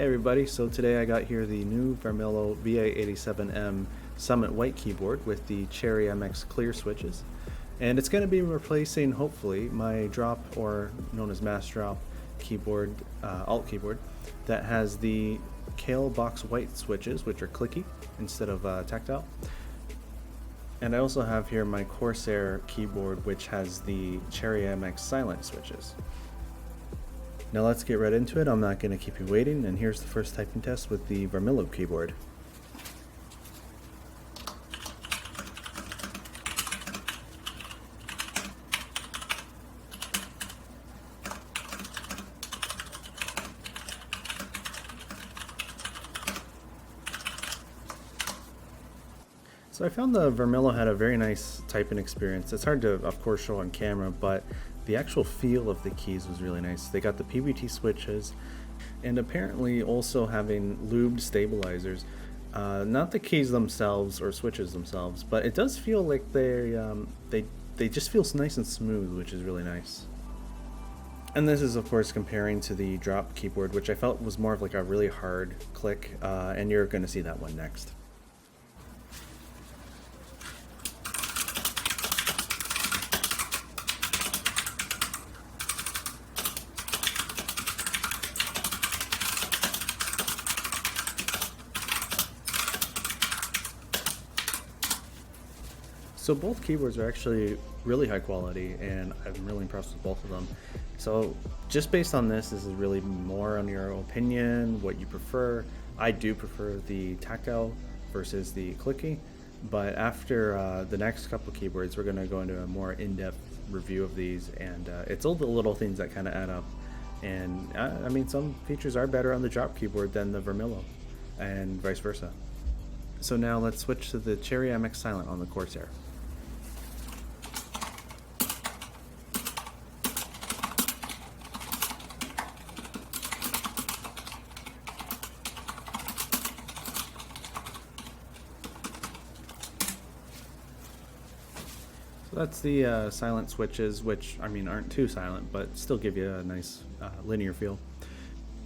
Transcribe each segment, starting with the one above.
everybody, so today I got here the new Varmilo VA87M Summit White keyboard with the Cherry MX clear switches, and it's going to be replacing hopefully my drop, or known as mass drop keyboard, alt keyboard, that has the Kailh Box White switches, which are clicky instead of tactile. And I also have here my Corsair keyboard, which has the Cherry MX silent switches. Now let's get right into it. I'm not going to keep you waiting, and here's the first typing test with the Varmilo keyboard. So I found the Varmilo had a very nice typing experience. It's hard to, of course, show on camera, but the actual feel of the keys was really nice. They got the PBT switches, and apparently also having lubed stabilizers. Not the keys themselves or switches themselves, but it does feel like they just feel nice and smooth, which is really nice. And this is, of course, comparing to the drop keyboard, which I felt was more of like a really hard click, and you're going to see that one next. So both keyboards are actually really high quality, and I'm really impressed with both of them. So just based on this is really more on your opinion, what you prefer. I do prefer the tactile versus the clicky, but after the next couple of keyboards, we're going to go into a more in-depth review of these, and it's all the little things that kind of add up. And I mean, some features are better on the drop keyboard than the Varmilo, and vice versa. So now let's switch to the Cherry MX Silent on the Corsair. So that's the silent switches, which I mean aren't too silent, but still give you a nice linear feel.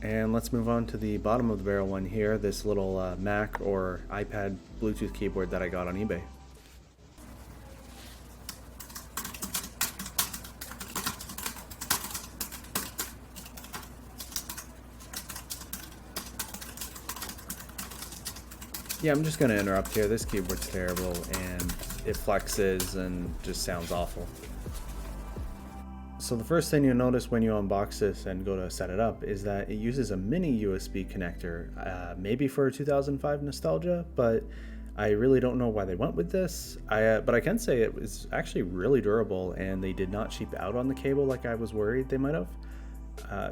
And let's move on to the bottom of the barrel one here, this little Mac or iPad Bluetooth keyboard that I got on eBay. Yeah, I'm just going to interrupt here. This keyboard's terrible, and it flexes and just sounds awful. So the first thing you'll notice when you unbox this and go to set it up is that it uses a mini USB connector, maybe for 2005 nostalgia, but I really don't know why they went with this. But I can say it was actually really durable, and they did not cheap out on the cable like I was worried they might have.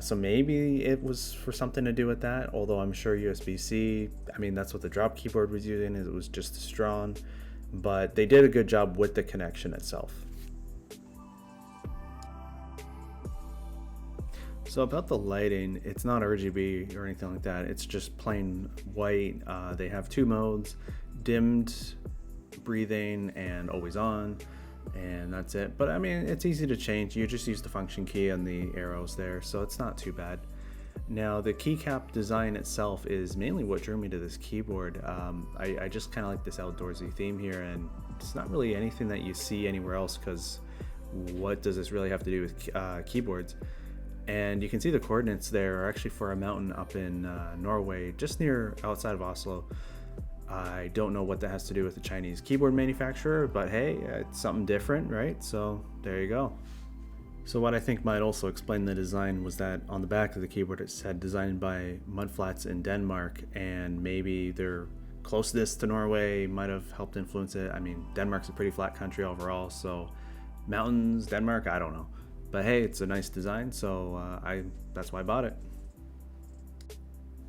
So maybe it was for something to do with that, although I'm sure USB-C, I mean, that's what the drop keyboard was using, it was just as strong, but they did a good job with the connection itself. So about the lighting, it's not RGB or anything like that, it's just plain white. They have two modes, dimmed, breathing, and always on. And that's it. But I mean, it's easy to change. You just use the function key and the arrows there, so it's not too bad. Now the keycap design itself is mainly what drew me to this keyboard. I just kind of like this outdoorsy theme here, and it's not really anything that you see anywhere else, because what does this really have to do with keyboards? And you can see the coordinates there are actually for a mountain up in Norway, just outside of Oslo. I don't know what that has to do with the Chinese keyboard manufacturer, but hey, it's something different, right? So there you go. So what I think might also explain the design was that on the back of the keyboard it said designed by mudflats in Denmark, and maybe their closeness to Norway might have helped influence it. I mean, Denmark's a pretty flat country overall, so mountains, Denmark, I don't know. But hey, it's a nice design, so that's why I bought it.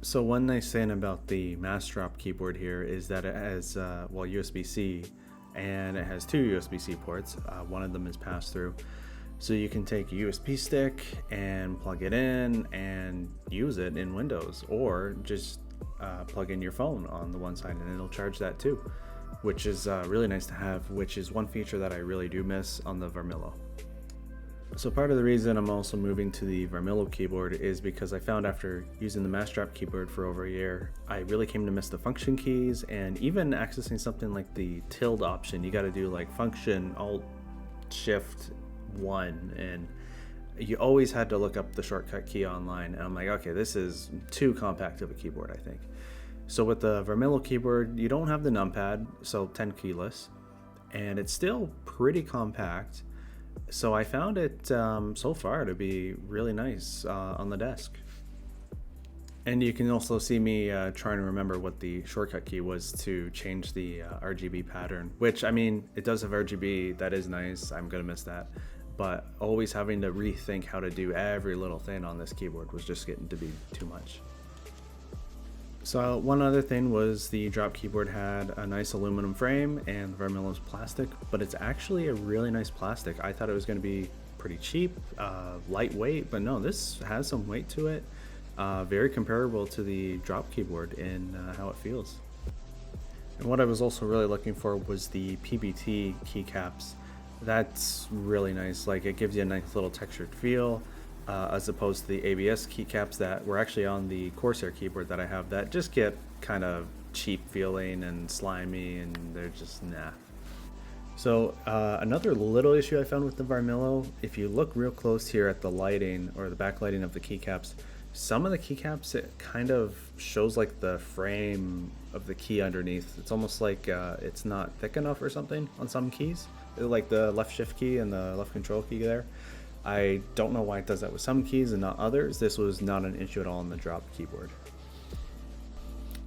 So one nice thing about the mass drop keyboard here is that it has USB-C, and it has two USB-C ports. One of them is pass-through, so you can take a USB stick and plug it in and use it in Windows, or just plug in your phone on the one side and it'll charge that too, which is really nice to have, which is one feature that I really do miss on the Varmilo. So part of the reason I'm also moving to the Varmilo keyboard is because I found after using the mouse drop keyboard for over a year, I really came to miss the function keys, and even accessing something like the tilde option, you got to do like function alt shift 1, and you always had to look up the shortcut key online, and I'm like, okay, this is too compact of a keyboard, I think. So with the Varmilo keyboard, you don't have the numpad, so 10 keyless, and it's still pretty compact. So I found it so far to be really nice on the desk. And you can also see me trying to remember what the shortcut key was to change the RGB pattern, which, I mean, it does have RGB, that is nice, I'm gonna miss that. But always having to rethink how to do every little thing on this keyboard was just getting to be too much. So one other thing was the drop keyboard had a nice aluminum frame and Varmilo's plastic, but it's actually a really nice plastic. I thought it was going to be pretty cheap, lightweight, but no, this has some weight to it. Very comparable to the drop keyboard in how it feels. And what I was also really looking for was the PBT keycaps. That's really nice. Like, it gives you a nice little textured feel. As opposed to the ABS keycaps that were actually on the Corsair keyboard that I have, that just get kind of cheap feeling and slimy, and they're just nah. So another little issue I found with the Varmilo, if you look real close here at the lighting or the backlighting of the keycaps, some of the keycaps, it kind of shows like the frame of the key underneath. It's almost like it's not thick enough or something on some keys, like the left shift key and the left control key there. I don't know why it does that with some keys and not others. This was not an issue at all on the drop keyboard.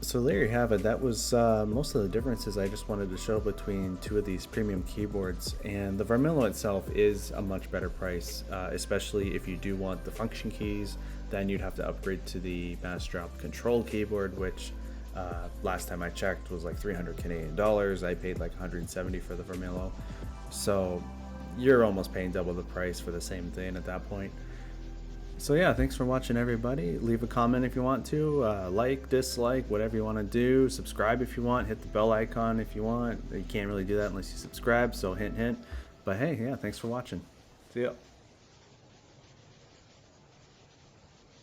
So there you have it. That was most of the differences I just wanted to show between two of these premium keyboards. And the Varmilo itself is a much better price, especially if you do want the function keys. Then you'd have to upgrade to the mouse drop control keyboard, which last time I checked was like 300 Canadian dollars. I paid like 170 for the Varmilo. So you're almost paying double the price for the same thing at that point. So yeah, thanks for watching, everybody. Leave a comment if you want to, like, dislike, whatever you want to do. Subscribe if you want, hit the bell icon if you want. You can't really do that unless you subscribe, so hint hint. But hey, yeah, thanks for watching. See ya.